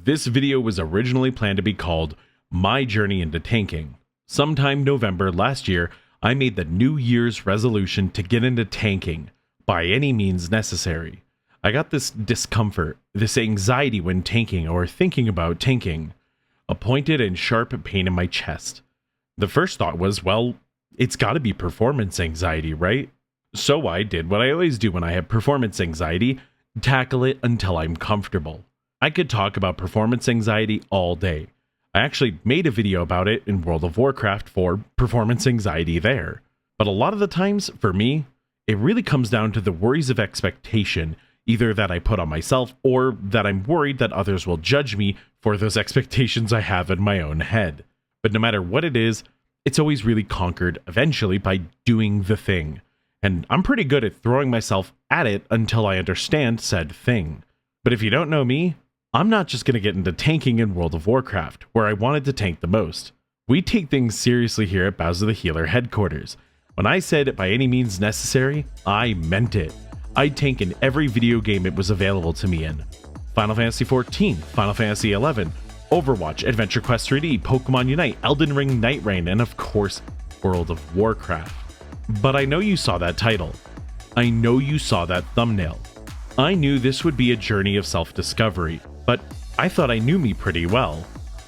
This video was originally planned to be called My Journey into Tanking. Sometime November last year, I made the New Year's resolution to get into tanking by any means necessary. I got this discomfort, this anxiety when tanking or thinking about tanking, a pointed and sharp pain in my chest. The first thought was, well, it's gotta be performance anxiety, right? So I did what I always do when I have performance anxiety, tackle it until I'm comfortable. I could talk about performance anxiety all day. I actually made a video about it in World of Warcraft for performance anxiety there. But a lot of the times, for me, it really comes down to the worries of expectation, either that I put on myself or that I'm worried that others will judge me for those expectations I have in my own head. But no matter what it is, it's always really conquered eventually by doing the thing. And I'm pretty good at throwing myself at it until I understand said thing. But if you don't know me, I'm not just going to get into tanking in World of Warcraft, where I wanted to tank the most. We take things seriously here at Bowser the Healer headquarters. When I said by any means necessary, I meant it. I'd tank in every video game it was available to me in. Final Fantasy XIV, Final Fantasy XI, Overwatch, Adventure Quest 3D, Pokemon Unite, Elden Ring, Night Rain, and of course, World of Warcraft. But I know you saw that title. I know you saw that thumbnail. I knew this would be a journey of self-discovery, but I thought I knew me pretty well.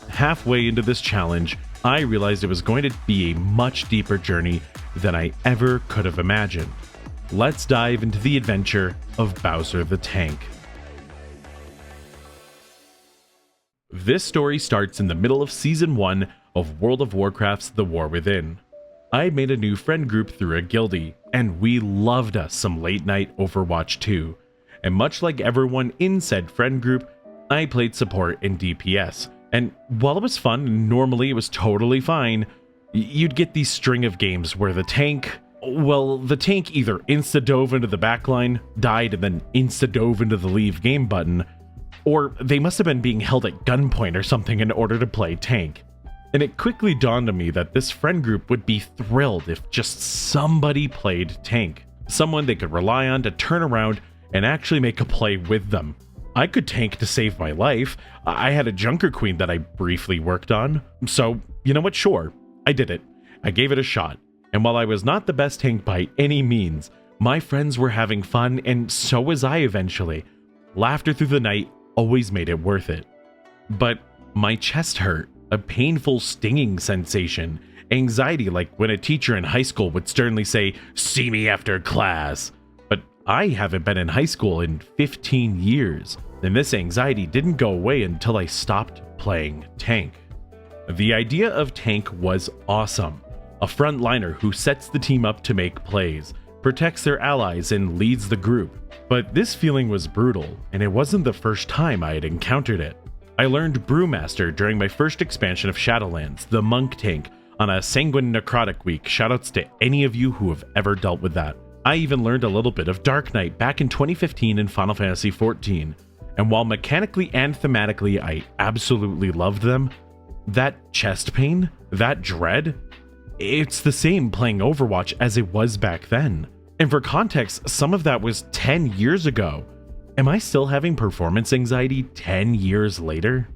Halfway into this challenge, I realized it was going to be a much deeper journey than I ever could have imagined. Let's dive into the adventure of Bowser the Tank. This story starts in the middle of Season 1 of World of Warcraft's The War Within. I made a new friend group through a guildie, and we loved us some late night Overwatch 2. And much like everyone in said friend group, I played support in DPS. And while it was fun, and normally it was totally fine, you'd get these string of games where the tank either insta-dove into the backline, died, and then insta-dove into the leave game button, or they must have been being held at gunpoint or something in order to play tank. And it quickly dawned on me that this friend group would be thrilled if just somebody played tank. Someone they could rely on to turn around and actually make a play with them. I could tank to save my life. I had a Junker Queen that I briefly worked on. So, you know what? Sure, I did it. I gave it a shot. And while I was not the best tank by any means, my friends were having fun, and so was I eventually. Laughter through the night always made it worth it. But my chest hurt, a painful stinging sensation, anxiety like when a teacher in high school would sternly say, "See me after class." But I haven't been in high school in 15 years, and this anxiety didn't go away until I stopped playing tank. The idea of tank was awesome. A frontliner who sets the team up to make plays, protects their allies, and leads the group. But this feeling was brutal, and it wasn't the first time I had encountered it. I learned Brewmaster during my first expansion of Shadowlands, the Monk tank, on a Sanguine Necrotic week. Shoutouts to any of you who have ever dealt with that. I even learned a little bit of Dark Knight back in 2015 in Final Fantasy XIV, and while mechanically and thematically I absolutely loved them, that chest pain, that dread, it's the same playing Overwatch as it was back then. And for context, some of that was 10 years ago. Am I still having performance anxiety 10 years later?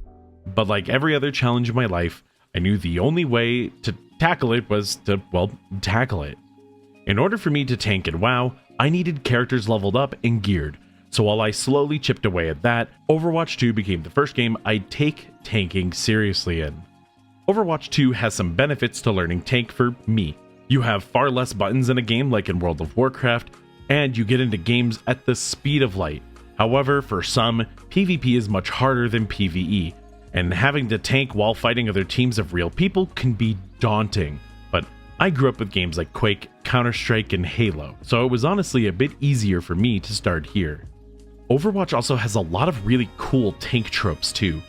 But like every other challenge in my life, I knew the only way to tackle it was to, tackle it. In order for me to tank in WoW, I needed characters leveled up and geared. So while I slowly chipped away at that, Overwatch 2 became the first game I'd take tanking seriously in. Overwatch 2 has some benefits to learning tank for me. You have far less buttons in a game like in World of Warcraft, and you get into games at the speed of light. However, for some, PvP is much harder than PvE, and having to tank while fighting other teams of real people can be daunting. But I grew up with games like Quake, Counter-Strike, and Halo, so it was honestly a bit easier for me to start here. Overwatch also has a lot of really cool tank tropes too.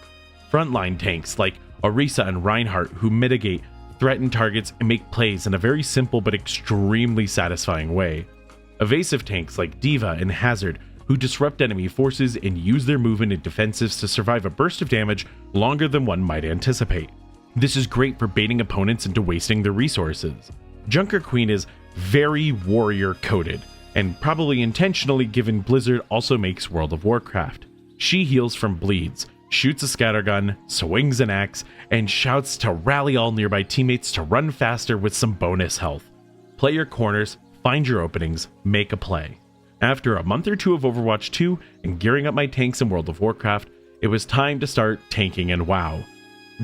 Frontline tanks like Orisa and Reinhardt who mitigate, threaten targets, and make plays in a very simple but extremely satisfying way. Evasive tanks like D.Va and Hazard who disrupt enemy forces and use their movement and defensives to survive a burst of damage longer than one might anticipate. This is great for baiting opponents into wasting their resources. Junker Queen is very warrior coded, and probably intentionally given Blizzard also makes World of Warcraft. She heals from bleeds, shoots a scattergun, swings an axe, and shouts to rally all nearby teammates to run faster with some bonus health. Play your corners, find your openings, make a play. After a month or two of Overwatch 2 and gearing up my tanks in World of Warcraft, it was time to start tanking in WoW.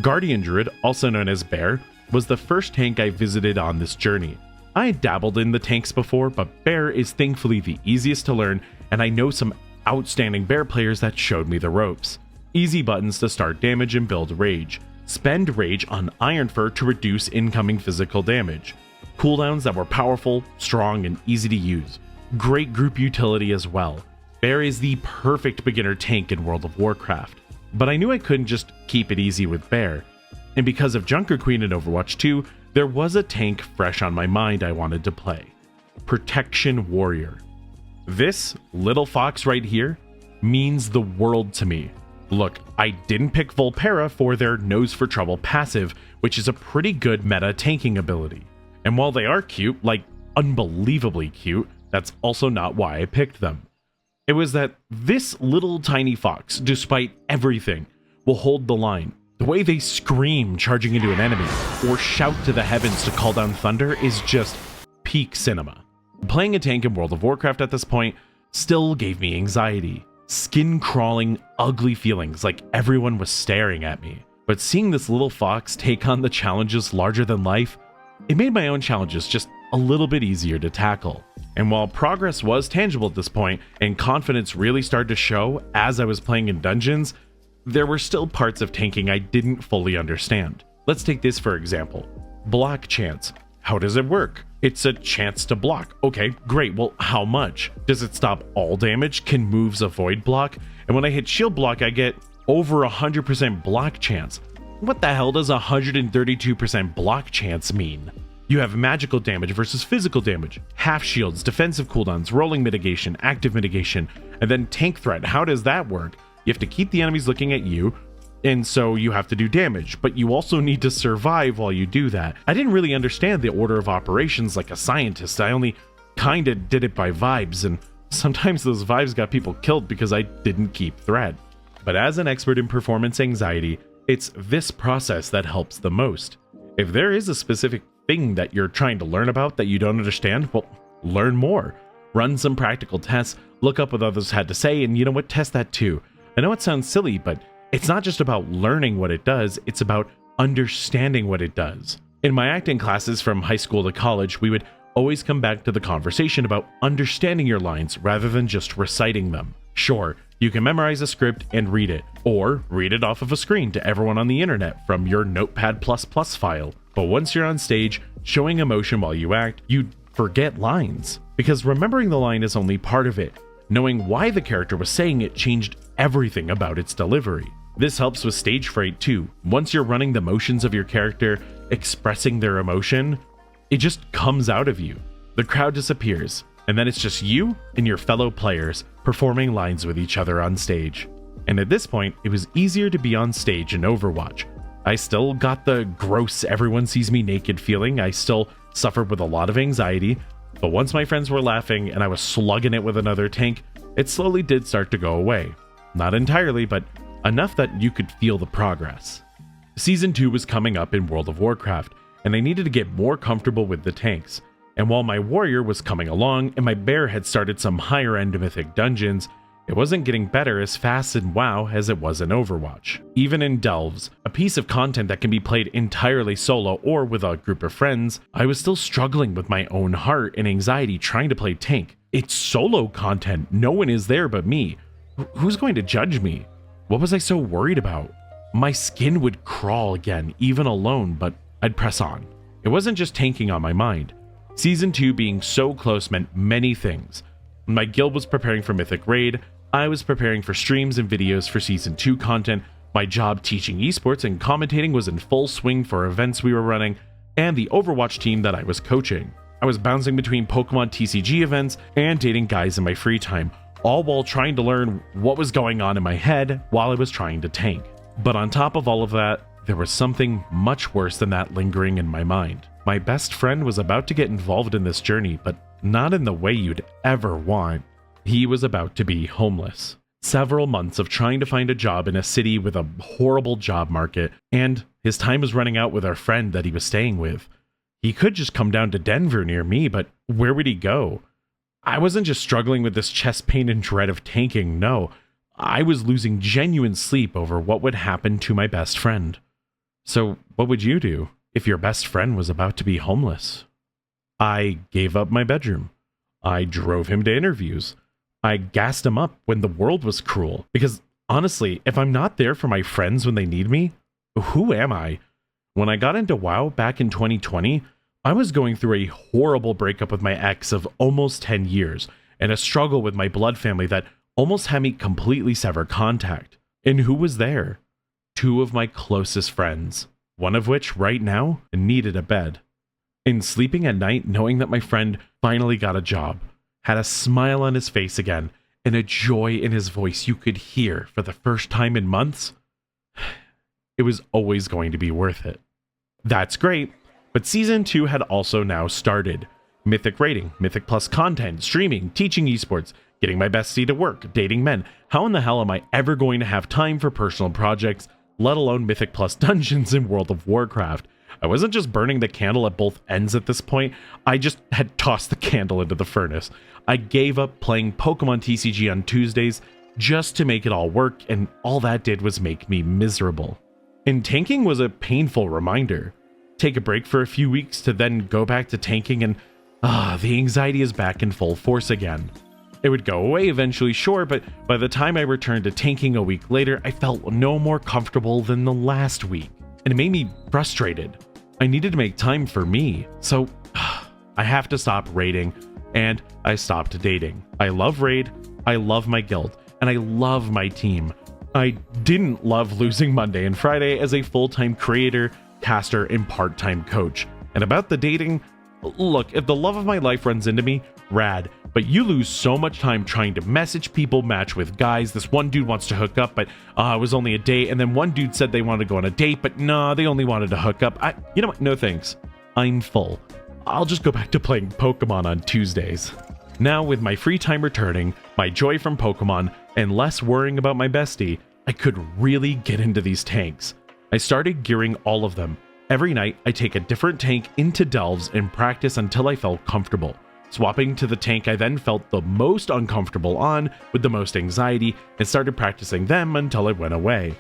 Guardian Druid, also known as Bear, was the first tank I visited on this journey. I had dabbled in the tanks before, but Bear is thankfully the easiest to learn, and I know some outstanding Bear players that showed me the ropes. Easy buttons to start damage and build rage. Spend rage on Iron Fur to reduce incoming physical damage. Cooldowns that were powerful, strong, and easy to use. Great group utility as well. Bear is the perfect beginner tank in World of Warcraft. But I knew I couldn't just keep it easy with Bear. And because of Junker Queen in Overwatch 2, there was a tank fresh on my mind I wanted to play. Protection Warrior. This little fox right here means the world to me. Look, I didn't pick Volpera for their Nose for Trouble passive, which is a pretty good meta tanking ability. And while they are cute, like unbelievably cute, that's also not why I picked them. It was that this little tiny fox, despite everything, will hold the line. The way they scream charging into an enemy, or shout to the heavens to call down thunder, is just peak cinema. Playing a tank in World of Warcraft at this point still gave me anxiety. Skin-crawling, ugly feelings like everyone was staring at me. But seeing this little fox take on the challenges larger than life, it made my own challenges just a little bit easier to tackle. And while progress was tangible at this point, and confidence really started to show as I was playing in dungeons, there were still parts of tanking I didn't fully understand. Let's take this for example. Block chance. How does it work? It's a chance to block. Okay, great. Well, how much? Does it stop all damage? Can moves avoid block? And when I hit shield block, I get over 100% block chance. What the hell does 132% block chance mean? You have magical damage versus physical damage, half shields, defensive cooldowns, rolling mitigation, active mitigation, and then tank threat. How does that work? You have to keep the enemies looking at you, and so you have to do damage, but you also need to survive while you do that. I didn't really understand the order of operations like a scientist. I only kinda did it by vibes, and sometimes those vibes got people killed because I didn't keep thread. But as an expert in performance anxiety, it's this process that helps the most. If there is a specific thing that you're trying to learn about that you don't understand, well, learn more. Run some practical tests, look up what others had to say, and you know what, test that too. I know it sounds silly, but it's not just about learning what it does, it's about understanding what it does. In my acting classes from high school to college, we would always come back to the conversation about understanding your lines rather than just reciting them. Sure, you can memorize a script and read it, or read it off of a screen to everyone on the internet from your Notepad++ file. But once you're on stage, showing emotion while you act, you forget lines. Because remembering the line is only part of it. Knowing why the character was saying it changed everything about its delivery. This helps with stage fright too. Once you're running the motions of your character, expressing their emotion, it just comes out of you. The crowd disappears, and then it's just you and your fellow players performing lines with each other on stage. And at this point, it was easier to be on stage in Overwatch. I still got the gross everyone sees me naked feeling, I still suffered with a lot of anxiety, but once my friends were laughing and I was slugging it with another tank, it slowly did start to go away. Not entirely, but enough that you could feel the progress. Season 2 was coming up in World of Warcraft, and I needed to get more comfortable with the tanks. And while my warrior was coming along and my bear had started some higher end mythic dungeons, it wasn't getting better as fast in WoW as it was in Overwatch. Even in Delves, a piece of content that can be played entirely solo or with a group of friends, I was still struggling with my own heart and anxiety trying to play tank. It's solo content, no one is there but me. Who's going to judge me? What was I so worried about? My skin would crawl again, even alone, but I'd press on. It wasn't just tanking on my mind. Season 2 being so close meant many things. My guild was preparing for Mythic Raid, I was preparing for streams and videos for Season 2 content, my job teaching esports and commentating was in full swing for events we were running, and the Overwatch team that I was coaching. I was bouncing between Pokemon TCG events and dating guys in my free time, all while trying to learn what was going on in my head while I was trying to tank. But on top of all of that, there was something much worse than that lingering in my mind. My best friend was about to get involved in this journey, but not in the way you'd ever want. He was about to be homeless. several months of trying to find a job in a city with a horrible job market, and his time was running out with our friend that he was staying with. He could just come down to Denver near me, but where would he go? I wasn't just struggling with this chest pain and dread of tanking, no. I was losing genuine sleep over what would happen to my best friend. So what would you do if your best friend was about to be homeless? I gave up my bedroom. I drove him to interviews. I gassed him up when the world was cruel. Because honestly, if I'm not there for my friends when they need me, who am I? When I got into WoW back in 2020, I was going through a horrible breakup with my ex of almost 10 years and a struggle with my blood family that almost had me completely sever contact. And who was there? 2 of my closest friends, one of which right now needed a bed. And sleeping at night knowing that my friend finally got a job, had a smile on his face again, and a joy in his voice you could hear for the first time in months, it was always going to be worth it. That's great, but Season 2 had also now started. Mythic rating, Mythic Plus content, streaming, teaching esports, getting my bestie to work, dating men. How in the hell am I ever going to have time for personal projects, let alone Mythic Plus dungeons in World of Warcraft? I wasn't just burning the candle at both ends at this point, I just had tossed the candle into the furnace. I gave up playing Pokemon TCG on Tuesdays just to make it all work, and all that did was make me miserable. And tanking was a painful reminder. Take a break for a few weeks to then go back to tanking, and the anxiety is back in full force again. It would go away eventually, sure, but by the time I returned to tanking a week later, I felt no more comfortable than the last week, and it made me frustrated. I needed to make time for me, so I have to stop raiding, and I stopped dating. I love raid, I love my guild, and I love my team. I didn't love losing Monday and Friday as a full-time creator, caster, and part-time coach. And about the dating, look, if the love of my life runs into me, rad, but you lose so much time trying to message people, match with guys. This one dude wants to hook up, but it was only a date, and then one dude said they wanted to go on a date, but nah, they only wanted to hook up. You know what? No thanks. I'm full. I'll just go back to playing Pokemon on Tuesdays. Now, with my free time returning, my joy from Pokemon, and less worrying about my bestie, I could really get into these tanks. I started gearing all of them. Every night, I take a different tank into delves and practice until I felt comfortable. Swapping to the tank I then felt the most uncomfortable on, with the most anxiety, and started practicing them until it went away.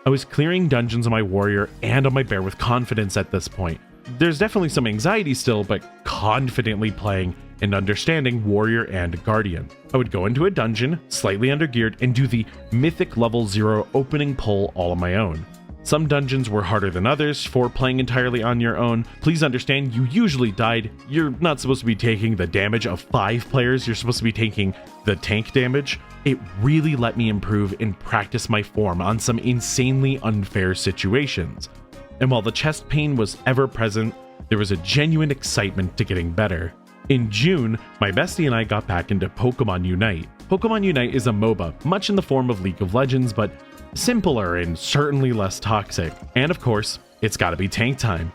I was clearing dungeons on my warrior and on my bear with confidence at this point. There's definitely some anxiety still, but confidently playing and understanding warrior and guardian. I would go into a dungeon, slightly undergeared, and do the mythic level 0 opening pull all on my own. Some dungeons were harder than others for playing entirely on your own. Please understand, you usually died. You're not supposed to be taking the damage of 5 players, you're supposed to be taking the tank damage. It really let me improve and practice my form on some insanely unfair situations. And while the chest pain was ever present, there was a genuine excitement to getting better. In June, my bestie and I got back into Pokemon Unite. Pokemon Unite is a MOBA, much in the form of League of Legends, but simpler and certainly less toxic. And of course, it's gotta be tank time.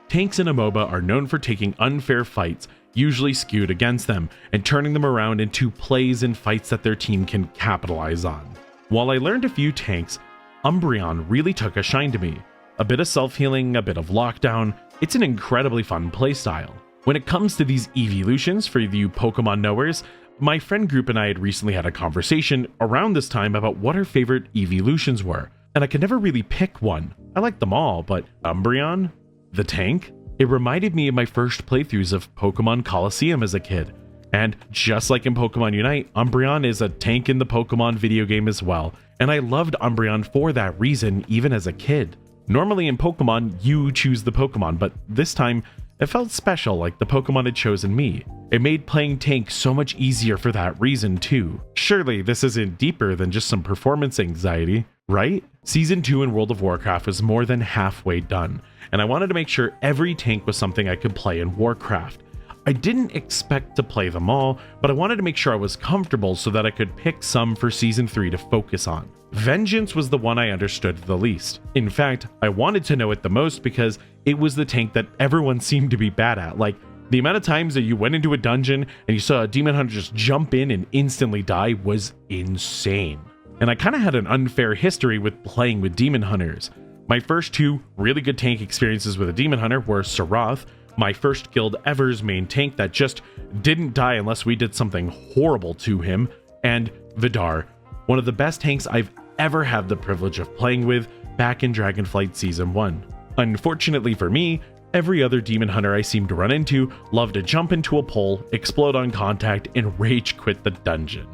Tanks in a MOBA are known for taking unfair fights, usually skewed against them, and turning them around into plays and fights that their team can capitalize on. While I learned a few tanks, Umbreon really took a shine to me. A bit of self-healing, a bit of lockdown, it's an incredibly fun playstyle. When it comes to these evolutions, for you Pokemon knowers, my friend group and I had recently had a conversation around this time about what our favorite evolutions were, and I could never really pick one. I liked them all, but Umbreon? The tank? It reminded me of my first playthroughs of Pokemon Coliseum as a kid. And just like in Pokemon Unite, Umbreon is a tank in the Pokemon video game as well, and I loved Umbreon for that reason even as a kid. Normally in Pokemon, you choose the Pokemon, but this time, it felt special, like the Pokemon had chosen me. It made playing tank so much easier for that reason too. Surely this isn't deeper than just some performance anxiety, right? Season 2 in World of Warcraft was more than halfway done, and I wanted to make sure every tank was something I could play in Warcraft. I didn't expect to play them all, but I wanted to make sure I was comfortable so that I could pick some for Season 3 to focus on. Vengeance was the one I understood the least. In fact, I wanted to know it the most because it was the tank that everyone seemed to be bad at. Like, the amount of times that you went into a dungeon and you saw a demon hunter just jump in and instantly die was insane. and I kind of had an unfair history with playing with demon hunters. My first 2 really good tank experiences with a demon hunter were Sarath, my first guild ever's main tank that just didn't die unless we did something horrible to him, and Vidar, one of the best tanks I've ever had the privilege of playing with back in Dragonflight Season 1. Unfortunately for me, every other demon hunter I seemed to run into loved to jump into a pole, explode on contact, and rage quit the dungeon.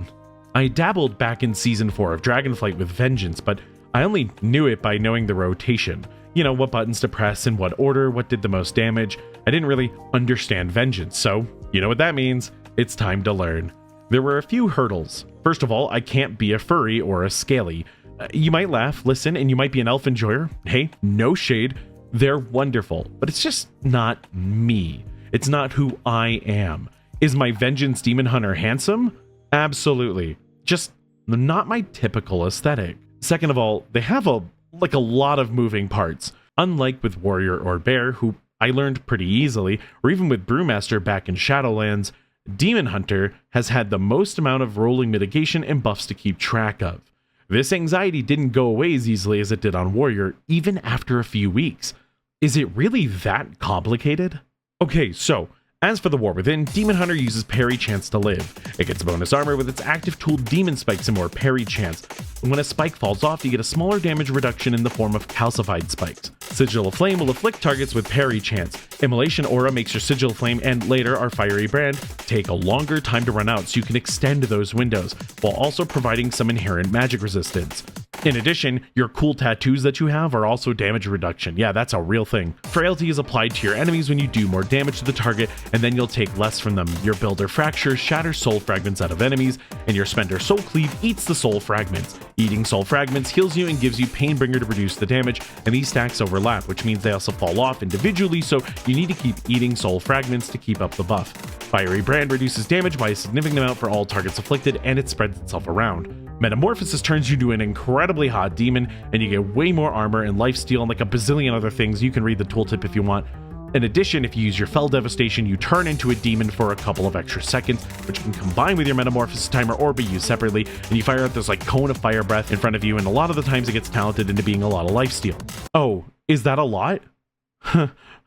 I dabbled back in Season 4 of Dragonflight with Vengeance, but I only knew it by knowing the rotation. You know, what buttons to press, in what order, what did the most damage. I didn't really understand Vengeance, so you know what that means. It's time to learn. There were a few hurdles. First of all, I can't be a furry or a scaly. You might laugh, listen, and you might be an elf enjoyer. Hey, no shade. They're wonderful, but it's just not me. It's not who I am. Is my Vengeance Demon Hunter handsome? Absolutely. Just not my typical aesthetic. Second of all, they have a lot of moving parts. Unlike with Warrior or Bear, who I learned pretty easily, or even with Brewmaster back in Shadowlands, Demon Hunter has had the most amount of rolling mitigation and buffs to keep track of. This anxiety didn't go away as easily as it did on Warrior, even after a few weeks. Is it really that complicated? Okay, so as for the War Within, Demon Hunter uses parry chance to live. It gets bonus armor with its active tool Demon Spikes and more parry chance. And when a spike falls off, you get a smaller damage reduction in the form of calcified spikes. Sigil of Flame will afflict targets with parry chance. Immolation Aura makes your Sigil of Flame and later our Fiery Brand take a longer time to run out so you can extend those windows, while also providing some inherent magic resistance. In addition, your cool tattoos that you have are also damage reduction. Yeah, that's a real thing. Frailty is applied to your enemies when you do more damage to the target, and then you'll take less from them. Your Builder Fracture shatters soul fragments out of enemies, and your Spender Soul Cleave eats the soul fragments. Eating soul fragments heals you and gives you Painbringer to reduce the damage, and these stacks overlap, which means they also fall off individually, so you need to keep eating soul fragments to keep up the buff. Fiery Brand reduces damage by a significant amount for all targets afflicted, and it spreads itself around. Metamorphosis turns you into an incredibly hot demon, and you get way more armor and lifesteal and like a bazillion other things. You can read the tooltip if you want. In addition, if you use your Fell Devastation, you turn into a demon for a couple of extra seconds, which can combine with your Metamorphosis timer or be used separately, and you fire out this like cone of fire breath in front of you, and a lot of the times it gets talented into being a lot of lifesteal. Oh, is that a lot?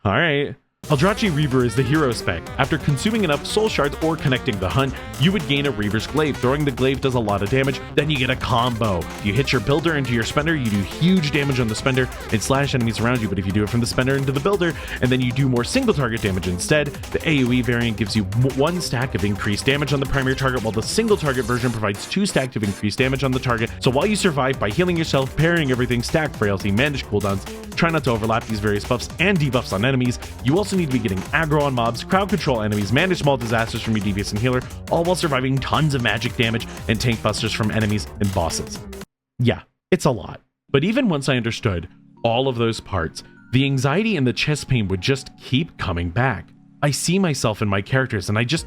Alright. Eldrachi Reaver is the hero spec. After consuming enough soul shards or connecting the hunt, you would gain a Reaver's Glaive. Throwing the glaive does a lot of damage, then you get a combo. If you hit your builder into your spender, you do huge damage on the spender and slash enemies around you, but if you do it from the spender into the builder, and then you do more single target damage instead, the AoE variant gives you 1 stack of increased damage on the primary target, while the single target version provides 2 stacks of increased damage on the target. So while you survive by healing yourself, parrying everything, stack frailty, manage cooldowns, try not to overlap these various buffs and debuffs on enemies, you also need to be getting aggro on mobs, crowd control enemies, manage small disasters from your DPS and healer, all while surviving tons of magic damage and tank busters from enemies and bosses. Yeah, it's a lot. But even once I understood all of those parts, the anxiety and the chest pain would just keep coming back. I see myself in my characters, and I just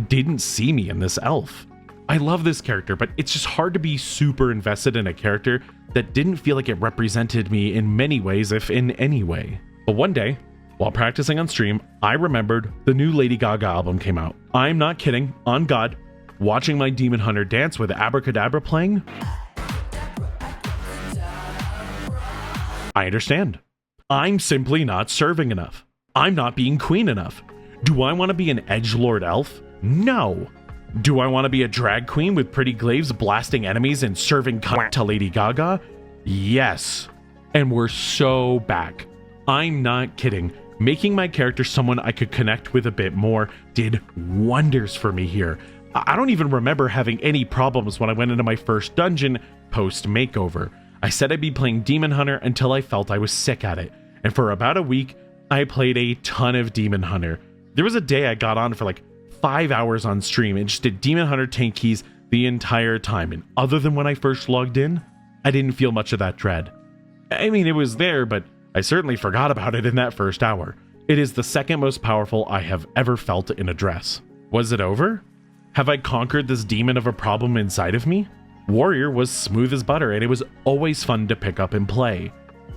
didn't see me in this elf. I love this character, but it's just hard to be super invested in a character that didn't feel like it represented me in many ways, if in any way. But one day, while practicing on stream, I remembered the new Lady Gaga album came out. I'm not kidding, on God, watching my Demon Hunter dance with Abracadabra playing, I understand. I'm simply not serving enough. I'm not being queen enough. Do I want to be an edgelord elf? No. Do I want to be a drag queen with pretty glaives blasting enemies and serving cunt to Lady Gaga? Yes. And we're so back. I'm not kidding. Making my character someone I could connect with a bit more did wonders for me here. I don't even remember having any problems when I went into my first dungeon post-makeover. I said I'd be playing Demon Hunter until I felt I was sick at it. And for about a week, I played a ton of Demon Hunter. There was a day I got on for like 5 hours on stream and just did Demon Hunter tank keys the entire time. And other than when I first logged in, I didn't feel much of that dread. I mean, it was there, but I certainly forgot about it in that first hour. It is the second most powerful I have ever felt in a dress. Was it over? Have I conquered this demon of a problem inside of me? Warrior was smooth as butter, and it was always fun to pick up and play.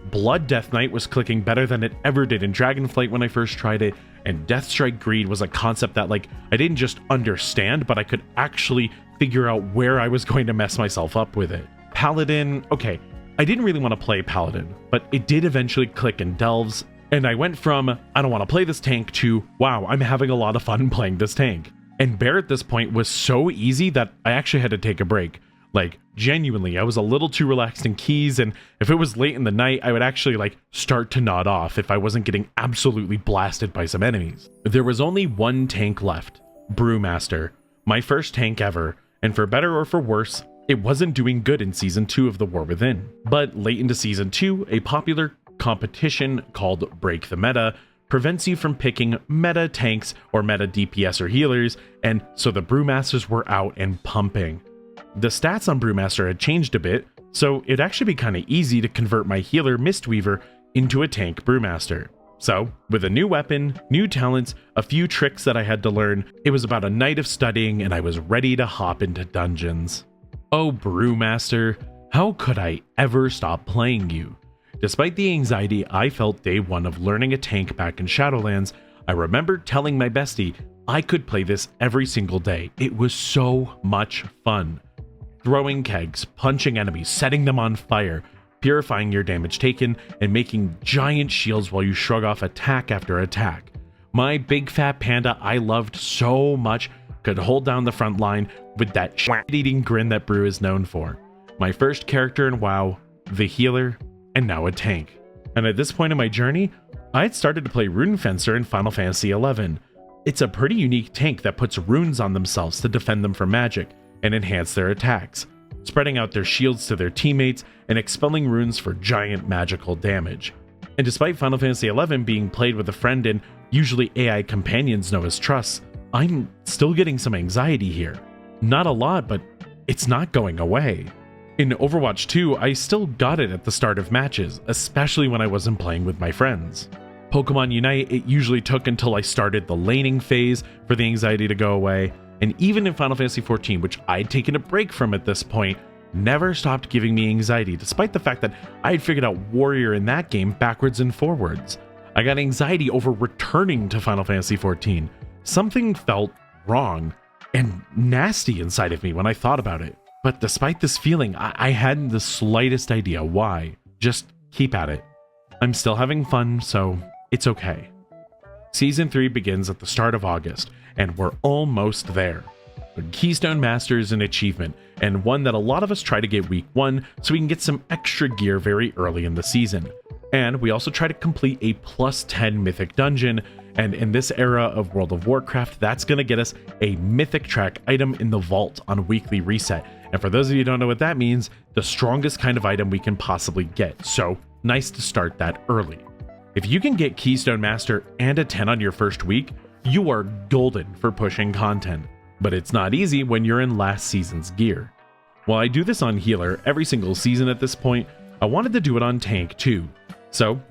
Blood Death Knight was clicking better than it ever did in Dragonflight when I first tried it, and Deathstrike Greed was a concept that I didn't just understand, but I could actually figure out where I was going to mess myself up with it. Paladin, okay, I didn't really want to play Paladin, but it did eventually click in Delves, and I went from, I don't want to play this tank to, wow, I'm having a lot of fun playing this tank. And Bear at this point was so easy that I actually had to take a break. Like, genuinely, I was a little too relaxed in keys, and if it was late in the night, I would actually, like, start to nod off if I wasn't getting absolutely blasted by some enemies. There was only one tank left, Brewmaster, my first tank ever, and for better or for worse, it wasn't doing good in Season 2 of The War Within. But late into Season 2, a popular competition called Break the Meta prevents you from picking meta tanks or meta DPS or healers, and so the Brewmasters were out and pumping. The stats on Brewmaster had changed a bit, so it'd actually be kind of easy to convert my healer Mistweaver into a tank Brewmaster. So, with a new weapon, new talents, a few tricks that I had to learn, it was about a night of studying and I was ready to hop into dungeons. Oh Brewmaster, how could I ever stop playing you? Despite the anxiety I felt day one of learning a tank back in Shadowlands, I remember telling my bestie I could play this every single day. It was so much fun. Throwing kegs, punching enemies, setting them on fire, purifying your damage taken, and making giant shields while you shrug off attack after attack. My big fat panda I loved so much could hold down the front line with that shit-eating grin that Brew is known for. My first character in WoW, the healer, and now a tank. And at this point in my journey, I had started to play Rune Fencer in Final Fantasy XI. It's a pretty unique tank that puts runes on themselves to defend them from magic and enhance their attacks, spreading out their shields to their teammates and expelling runes for giant magical damage. And despite Final Fantasy XI being played with a friend and usually AI companions know as trusts, I'm still getting some anxiety here. Not a lot, but it's not going away. In Overwatch 2, I still got it at the start of matches, especially when I wasn't playing with my friends. Pokemon Unite, it usually took until I started the laning phase for the anxiety to go away, and even in Final Fantasy XIV, which I'd taken a break from at this point, never stopped giving me anxiety, despite the fact that I had figured out Warrior in that game backwards and forwards. I got anxiety over returning to Final Fantasy XIV. Something felt wrong and nasty inside of me when I thought about it. But despite this feeling, I hadn't the slightest idea why. Just keep at it. I'm still having fun, so it's okay. Season 3 begins at the start of August, and we're almost there. The Keystone Master is an achievement, and one that a lot of us try to get week 1 so we can get some extra gear very early in the season. And we also try to complete a plus 10 mythic dungeon, and in this era of World of Warcraft, that's going to get us a mythic track item in the vault on weekly reset. And for those of you who don't know what that means, the strongest kind of item we can possibly get. So nice to start that early. If you can get Keystone Master and a 10 on your first week, you are golden for pushing content. But it's not easy when you're in last season's gear. While I do this on healer every single season at this point, I wanted to do it on tank too. So,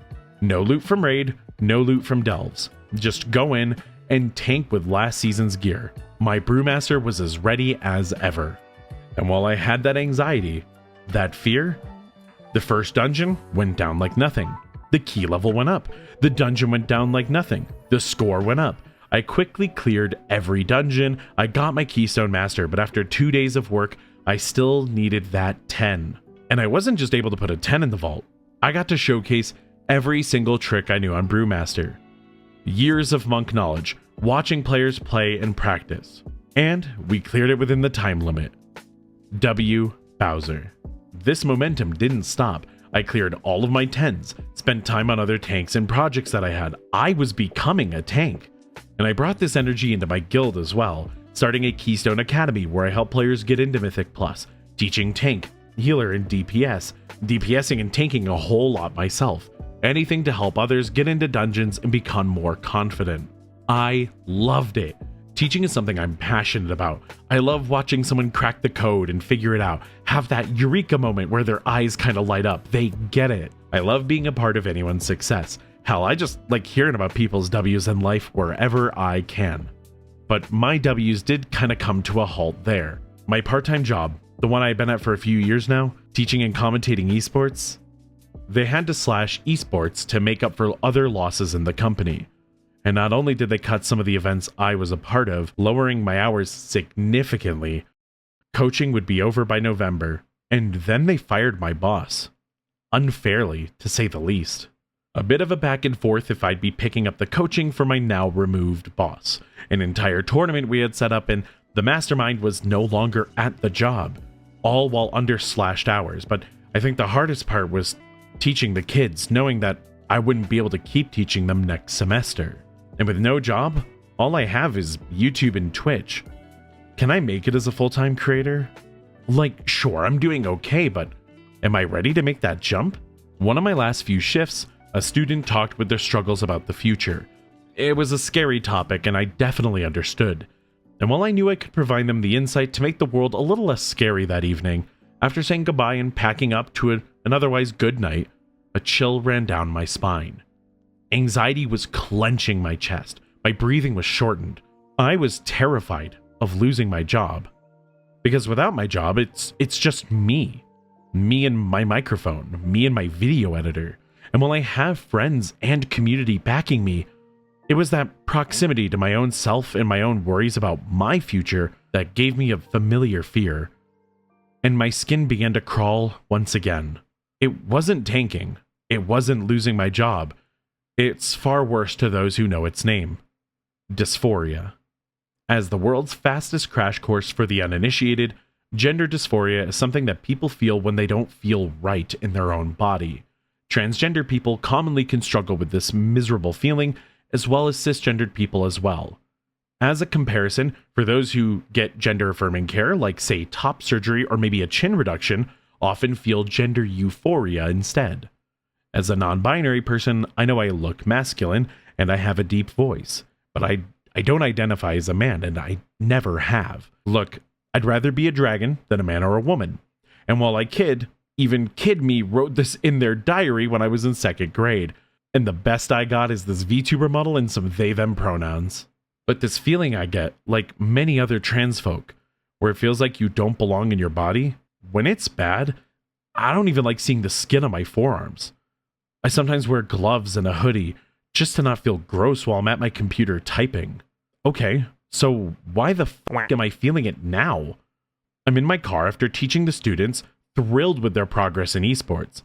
no loot from raid, no loot from delves. Just go in and tank with last season's gear. My Brewmaster was as ready as ever. And while I had that anxiety, that fear, the first dungeon went down like nothing. The key level went up. The dungeon went down like nothing. The score went up. I quickly cleared every dungeon. I got my Keystone Master, but after 2 days of work, I still needed that 10. And I wasn't just able to put a 10 in the vault. I got to showcase every single trick I knew on Brewmaster. Years of monk knowledge, watching players play and practice. And we cleared it within the time limit. W. Bowser. This momentum didn't stop. I cleared all of my 10s, spent time on other tanks and projects that I had. I was becoming a tank. And I brought this energy into my guild as well, starting a Keystone Academy where I help players get into Mythic Plus, teaching tank, healer, and DPS, DPSing and tanking a whole lot myself. Anything to help others get into dungeons and become more confident. I loved it. Teaching is something I'm passionate about. I love watching someone crack the code and figure it out, have that eureka moment where their eyes kind of light up. They get it. I love being a part of anyone's success. Hell, I just like hearing about people's W's in life wherever I can. But my W's did kind of come to a halt there. My part-time job, the one I've been at for a few years now, teaching and commentating esports, they had to slash esports to make up for other losses in the company. And not only did they cut some of the events I was a part of, lowering my hours significantly, coaching would be over by November, and then they fired my boss. Unfairly, to say the least. A bit of a back and forth if I'd be picking up the coaching for my now removed boss. An entire tournament we had set up, and the mastermind was no longer at the job, all while under slashed hours. But I think the hardest part was teaching the kids, knowing that I wouldn't be able to keep teaching them next semester. And with no job, all I have is YouTube and Twitch. Can I make it as a full-time creator? Like, sure, I'm doing okay, but am I ready to make that jump? One of my last few shifts, a student talked with their struggles about the future. It was a scary topic, and I definitely understood. And while I knew I could provide them the insight to make the world a little less scary that evening, after saying goodbye and packing up to an otherwise good night, a chill ran down my spine. Anxiety was clenching my chest. My breathing was shortened. I was terrified of losing my job. Because without my job, it's just me. Me and my microphone, me and my video editor. And while I have friends and community backing me, it was that proximity to my own self and my own worries about my future that gave me a familiar fear. And my skin began to crawl once again. It wasn't tanking. It wasn't losing my job. It's far worse to those who know its name. Dysphoria. As the world's fastest crash course for the uninitiated, gender dysphoria is something that people feel when they don't feel right in their own body. Transgender people commonly can struggle with this miserable feeling, as well as cisgendered people as well. As a comparison, for those who get gender-affirming care, like say top surgery or maybe a chin reduction, often feel gender euphoria instead. As a non-binary person, I know I look masculine and I have a deep voice, but I don't identify as a man, and I never have. Look, I'd rather be a dragon than a man or a woman. And while I kid, even Kid Me wrote this in their diary when I was in 2nd grade, and the best I got is this VTuber model and some they-them pronouns. But this feeling I get, like many other trans folk, where it feels like you don't belong in your body, when it's bad, I don't even like seeing the skin on my forearms. I sometimes wear gloves and a hoodie just to not feel gross while I'm at my computer typing. Okay, so why the fuck am I feeling it now? I'm in my car after teaching the students, thrilled with their progress in esports.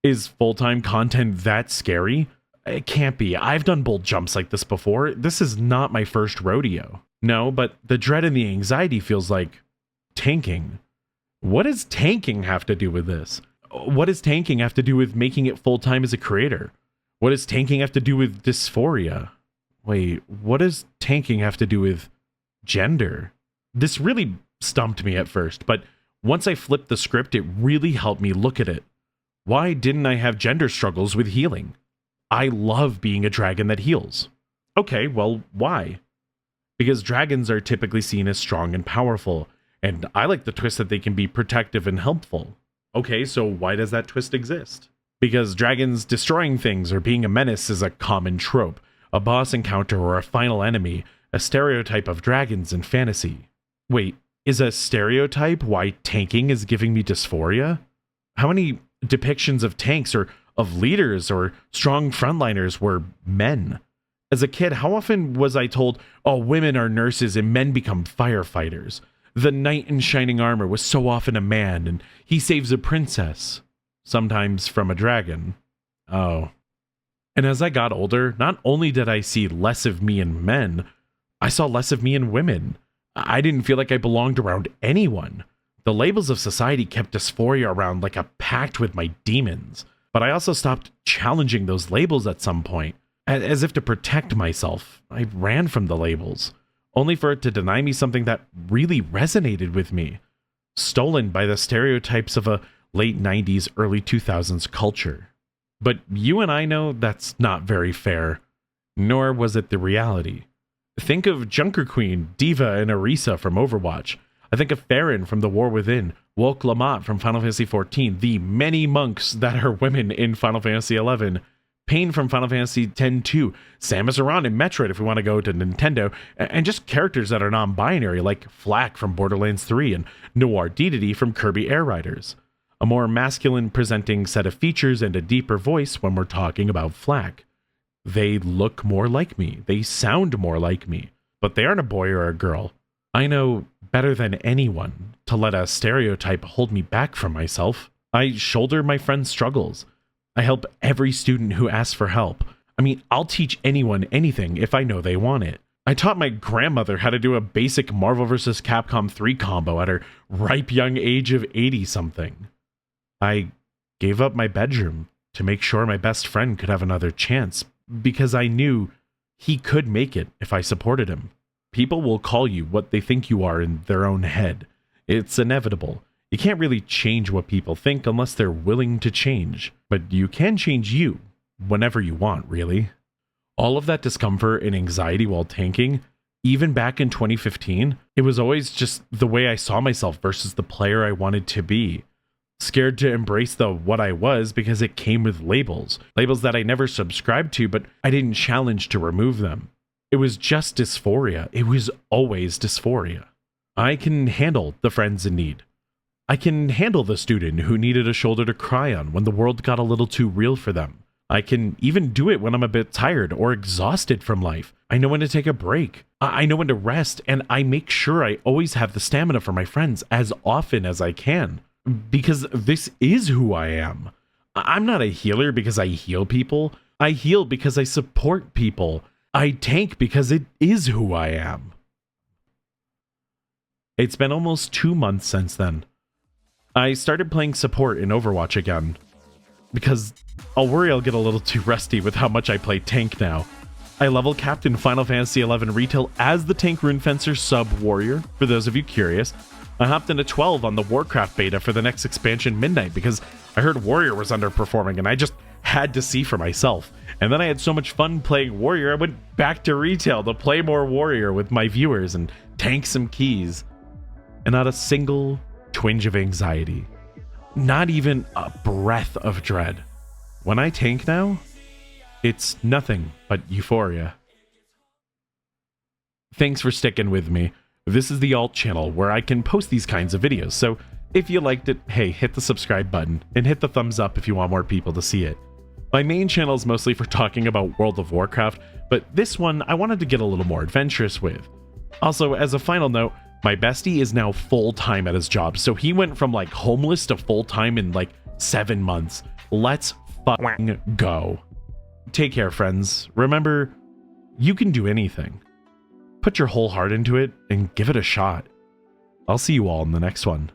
Is full-time content that scary? It can't be. I've done bold jumps like this before. This is not my first rodeo. No, but the dread and the anxiety feels like tanking. What does tanking have to do with this? What does tanking have to do with making it full-time as a creator? What does tanking have to do with dysphoria? Wait, what does tanking have to do with gender? This really stumped me at first, but once I flipped the script, it really helped me look at it. Why didn't I have gender struggles with healing? I love being a dragon that heals. Okay, well, why? Because dragons are typically seen as strong and powerful, and I like the twist that they can be protective and helpful. Okay, so why does that twist exist? Because dragons destroying things or being a menace is a common trope, a boss encounter or a final enemy, a stereotype of dragons in fantasy. Wait, is a stereotype why tanking is giving me dysphoria? How many depictions of tanks or of leaders or strong frontliners were men? As a kid, how often was I told, oh, women are nurses and men become firefighters? The knight in shining armor was so often a man, and he saves a princess. Sometimes from a dragon. Oh. And as I got older, not only did I see less of me in men, I saw less of me in women. I didn't feel like I belonged around anyone. The labels of society kept dysphoria around like a pact with my demons. But I also stopped challenging those labels at some point. As if to protect myself, I ran from the labels, only for it to deny me something that really resonated with me. Stolen by the stereotypes of a late 90s, early 2000s culture. But you and I know that's not very fair, nor was it the reality. Think of Junker Queen, Diva, and Orisa from Overwatch. I think of Farron from The War Within, Woke Lamont from Final Fantasy XIV, the many monks that are women in Final Fantasy XI, Pain from Final Fantasy X-2, Samus Aran in Metroid if we want to go to Nintendo, and just characters that are non-binary like Flack from Borderlands 3 and Noir Dedede from Kirby Air Riders. A more masculine presenting set of features and a deeper voice when we're talking about Flack. They look more like me. They sound more like me. But they aren't a boy or a girl. I know better than anyone to let a stereotype hold me back from myself. I shoulder my friends' struggles. I help every student who asks for help. I mean, I'll teach anyone anything if I know they want it. I taught my grandmother how to do a basic Marvel vs. Capcom 3 combo at her ripe young age of 80-something. I gave up my bedroom to make sure my best friend could have another chance because I knew he could make it if I supported him. People will call you what they think you are in their own head. It's inevitable. You can't really change what people think unless they're willing to change, but you can change you whenever you want, really. All of that discomfort and anxiety while tanking, even back in 2015, it was always just the way I saw myself versus the player I wanted to be. Scared to embrace the what I was because it came with labels that I never subscribed to, but I didn't challenge to remove them. It was just dysphoria. It was always dysphoria. I can handle the friends in need. I can handle the student who needed a shoulder to cry on when the world got a little too real for them. I can even do it when I'm a bit tired or exhausted from life. I know when to take a break. I know when to rest, and I make sure I always have the stamina for my friends as often as I can. Because this is who I am. I'm not a healer because I heal people. I heal because I support people. I tank because it is who I am. It's been almost 2 months since then. I started playing support in Overwatch again, because I'll worry I'll get a little too rusty with how much I play tank now. I level capped in Final Fantasy XI Retail as the tank rune fencer sub warrior, for those of you curious. I hopped into 12 on the Warcraft beta for the next expansion Midnight because I heard warrior was underperforming and I just had to see for myself. And then I had so much fun playing warrior, I went back to retail to play more warrior with my viewers and tank some keys. And not a single twinge of anxiety. Not even a breath of dread. When I tank now, it's nothing but euphoria. Thanks for sticking with me. This is the alt channel where I can post these kinds of videos, so if you liked it, hey, hit the subscribe button and hit the thumbs up if you want more people to see it. My main channel is mostly for talking about World of Warcraft, but this one I wanted to get a little more adventurous with. Also, as a final note, my bestie is now full-time at his job, so he went from like homeless to full-time in like 7 months. Let's fucking go. Take care, friends. Remember, you can do anything. Put your whole heart into it and give it a shot. I'll see you all in the next one.